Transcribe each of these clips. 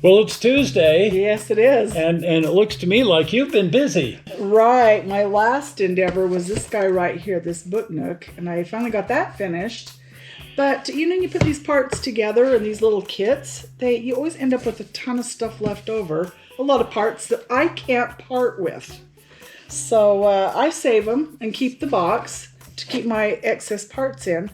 Well, it's Tuesday, Yes, it is. and it looks to me like you've been busy. Right. My last endeavor was this guy right here, this book nook, and I finally got that finished. But you put these parts together in these little kits, you always end up with a ton of stuff left over. A lot of parts that I can't part with. So I save them and keep the box to keep my excess parts in.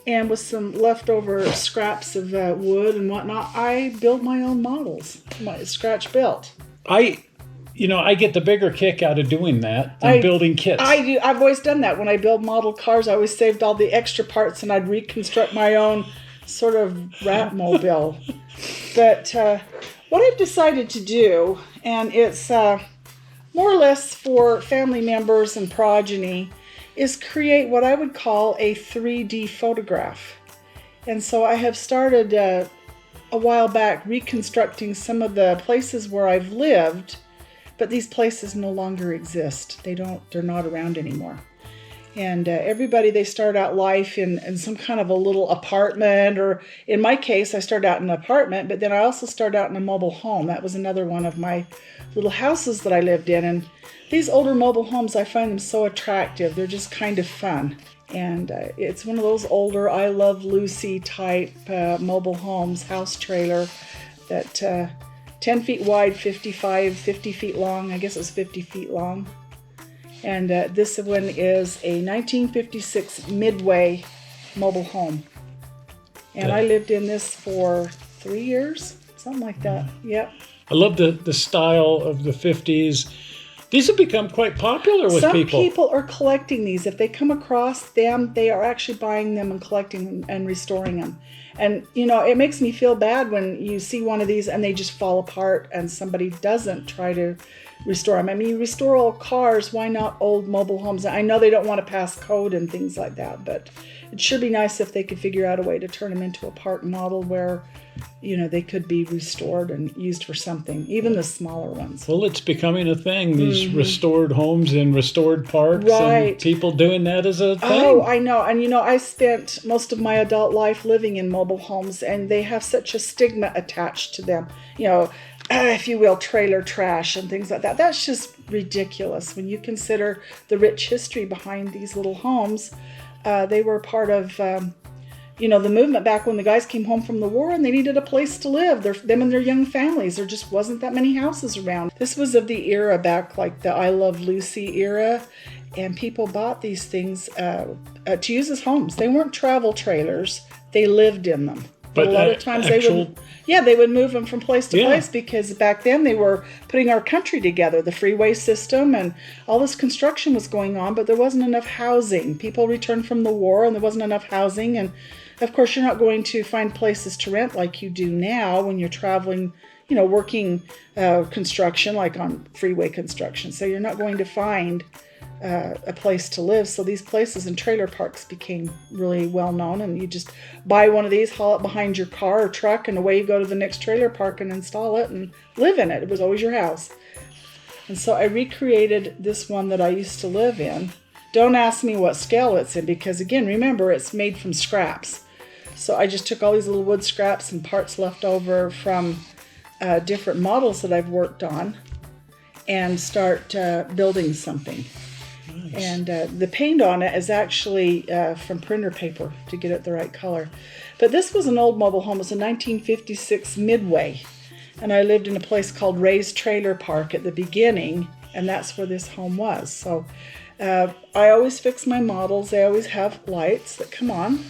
And with some leftover scraps of wood and whatnot, I build my own models, my scratch built. I get the bigger kick out of doing that than building kits. I do. I've always done that. When I build model cars, I always saved all the extra parts and I'd reconstruct my own sort of rat mobile. But what I've decided to do, and it's more or less for family members and progeny, is create what I would call a 3D photograph. And so I have started a while back reconstructing some of the places where I've lived, but these places no longer exist. They're not around anymore. And everybody, they start out life in some kind of a little apartment, or in my case, I started out in an apartment, but then I also started out in a mobile home. That was another one of my little houses that I lived in. And these older mobile homes, I find them so attractive. They're just kind of fun. And it's one of those older I Love Lucy type mobile homes, house trailer, that 10 feet wide, 50 feet long. I guess it was 50 feet long. And this one is a 1956 Midway Mobile Home. And I lived in this for 3 years, something like that. Yep. I love the style of the 50s. These have become quite popular with people. Some people are collecting these. If they come across them, they are actually buying them and collecting and restoring them. And, it makes me feel bad when you see one of these and they just fall apart and somebody doesn't try to restore them. I mean, you restore old cars, why not old mobile homes? I know they don't want to pass code and things like that, but it'd sure be nice if they could figure out a way to turn them into a part model where, they could be restored and used for something, even the smaller ones. Well, it's becoming a thing, these restored homes and restored parks, right. And people doing that as a thing. Oh, I know. And, I spent most of my adult life living in mobile homes, and they have such a stigma attached to them, if you will, trailer trash and things like that. That's just ridiculous when you consider the rich history behind these little homes. They were part of the movement back when the guys came home from the war and they needed a place to live, them and their young families. There just wasn't that many houses around. This was of the era back, like the I Love Lucy era, and people bought these things to use as homes. They weren't travel trailers. They lived in them. But a lot of times they would move them from place to place, because back then they were putting our country together, the freeway system and all this construction was going on, but there wasn't enough housing. People returned from the war and there wasn't enough housing. And of course, you're not going to find places to rent like you do now when you're traveling, working construction, like on freeway construction. So you're not going to find a place to live. So these places and trailer parks became really well known, and you just buy one of these, haul it behind your car or truck, and away you go to the next trailer park and install it and live in it. It was always your house. And so I recreated this one that I used to live in. Don't ask me what scale it's in, because again, remember, it's made from scraps. So I just took all these little wood scraps and parts left over from different models that I've worked on and start building something. Nice. And the paint on it is actually from printer paper to get it the right color. But this was an old mobile home. It was a 1956 Midway. And I lived in a place called Ray's Trailer Park at the beginning, and that's where this home was. So I always fix my models. They always have lights that come on.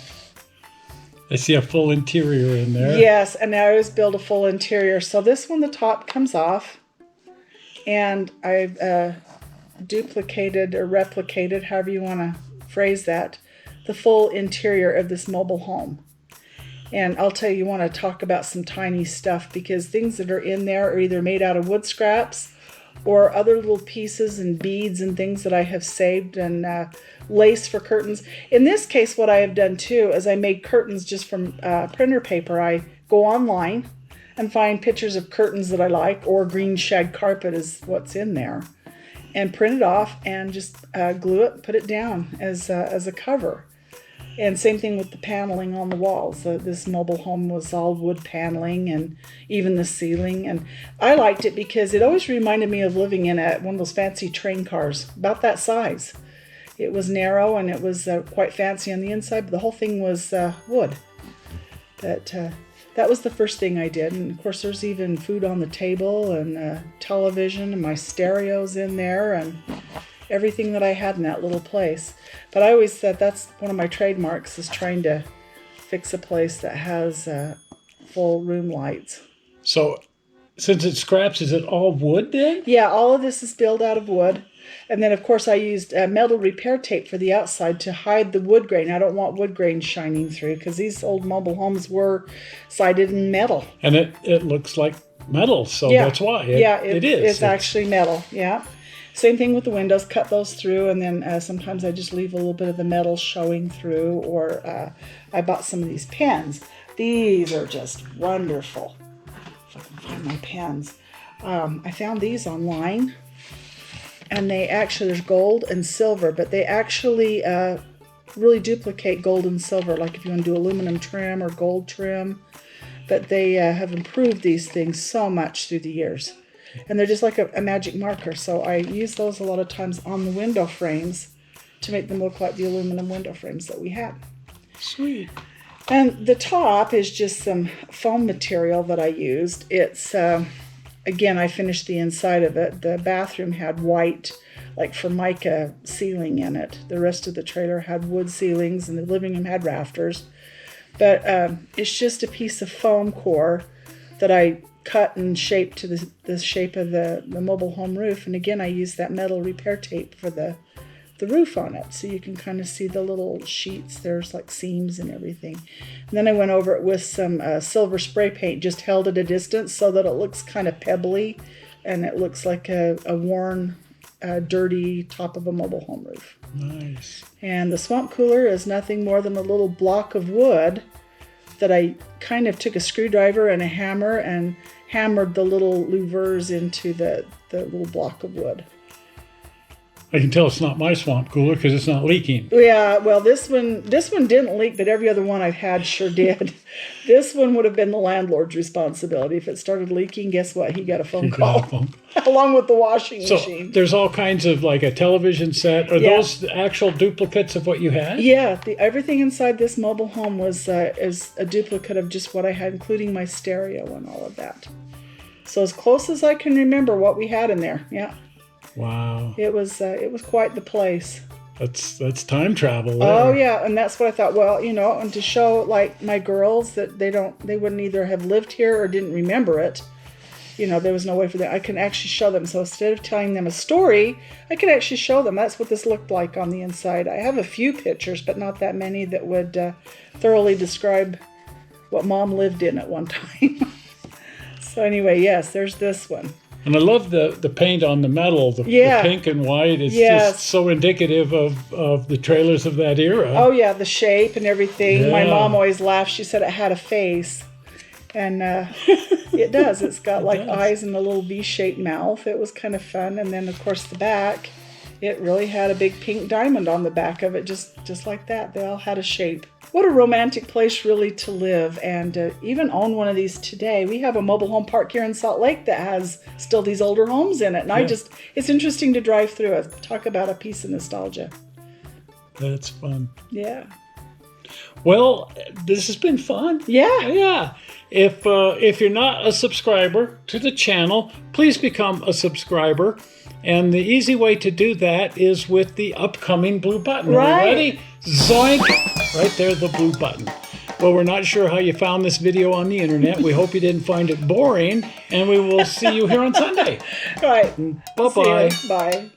I see a full interior in there. Yes, and I always build a full interior. So this one, the top comes off, and I've duplicated or replicated, however you want to phrase that, the full interior of this mobile home. And I'll tell you, want to talk about some tiny stuff, because things that are in there are either made out of wood scraps or other little pieces and beads and things that I have saved, and lace for curtains. In this case, what I have done too is I made curtains just from printer paper. I go online and find pictures of curtains that I like, or green shag carpet is what's in there, and print it off and just glue it, put it down as a cover. And same thing with the paneling on the walls. This mobile home was all wood paneling, and even the ceiling. And I liked it because it always reminded me of living in one of those fancy train cars, about that size. It was narrow and it was quite fancy on the inside, but the whole thing was wood. That was the first thing I did. And of course, there's even food on the table and television, and my stereos in there, and everything that I had in that little place. But I always said that's one of my trademarks, is trying to fix a place that has full room lights. So since it's scraps, is it all wood then? Yeah, all of this is built out of wood. And then, of course, I used metal repair tape for the outside to hide the wood grain. I don't want wood grain shining through, because these old mobile homes were sided in metal. And it looks like metal, so that's why. It is. It's actually metal, yeah. Same thing with the windows, cut those through, and then sometimes I just leave a little bit of the metal showing through, or I bought some of these pens. These are just wonderful. If I can find my pens. I found these online, and they actually, there's gold and silver, but they actually really duplicate gold and silver, like if you want to do aluminum trim or gold trim. But they have improved these things so much through the years. And they're just like a magic marker. So I use those a lot of times on the window frames to make them look like the aluminum window frames that we had. Sweet. And the top is just some foam material that I used. It's, again, I finished the inside of it. The bathroom had white, like Formica ceiling in it. The rest of the trailer had wood ceilings, and the living room had rafters. But it's just a piece of foam core that I cut and shaped to the shape of the mobile home roof. And again, I used that metal repair tape for the roof on it, so you can kind of see the little sheets. There's like seams and everything. And then I went over it with some silver spray paint, just held at a distance so that it looks kind of pebbly, and it looks like a worn, dirty top of a mobile home roof. Nice. And the swamp cooler is nothing more than a little block of wood that I kind of took a screwdriver and a hammer and hammered the little louvers into the little block of wood. I can tell it's not my swamp cooler because it's not leaking. Yeah, well, this one didn't leak, but every other one I've had sure did. This one would have been the landlord's responsibility. If it started leaking, guess what? He got a phone call. Along with the washing machine. There's all kinds of, like a television set. Are those the actual duplicates of what you had? Yeah, everything inside this mobile home was is a duplicate of just what I had, including my stereo and all of that. So as close as I can remember what we had in there, yeah. Wow. It was quite the place. That's time travel there. Oh yeah, and that's what I thought. Well, and to show like my girls that they wouldn't either have lived here or didn't remember it. There was no way for them. I can actually show them. So instead of telling them a story, I could actually show them. That's what this looked like on the inside. I have a few pictures, but not that many that would thoroughly describe what Mom lived in at one time. So anyway, yes, there's this one. And I love the paint on the metal, the pink and white. It's just so indicative of the trailers of that era. Oh, yeah, the shape and everything. Yeah. My mom always laughed. She said it had a face. And it does. It's got eyes and a little V-shaped mouth. It was kind of fun. And then, of course, the back, it really had a big pink diamond on the back of it, just like that. They all had a shape. What a romantic place really to live, and even own one of these today. We have a mobile home park here in Salt Lake that has still these older homes in it. And it's interesting to drive through it. Talk about a piece of nostalgia. That's fun. Yeah. Well, this has been fun. Yeah. Yeah. If you're not a subscriber to the channel, please become a subscriber. And the easy way to do that is with the upcoming blue button. Right. Are you ready? Zoink! Right there, the blue button. Well, we're not sure how you found this video on the internet. We hope you didn't find it boring, and we will see you here on Sunday. Right. Bye-bye. Bye.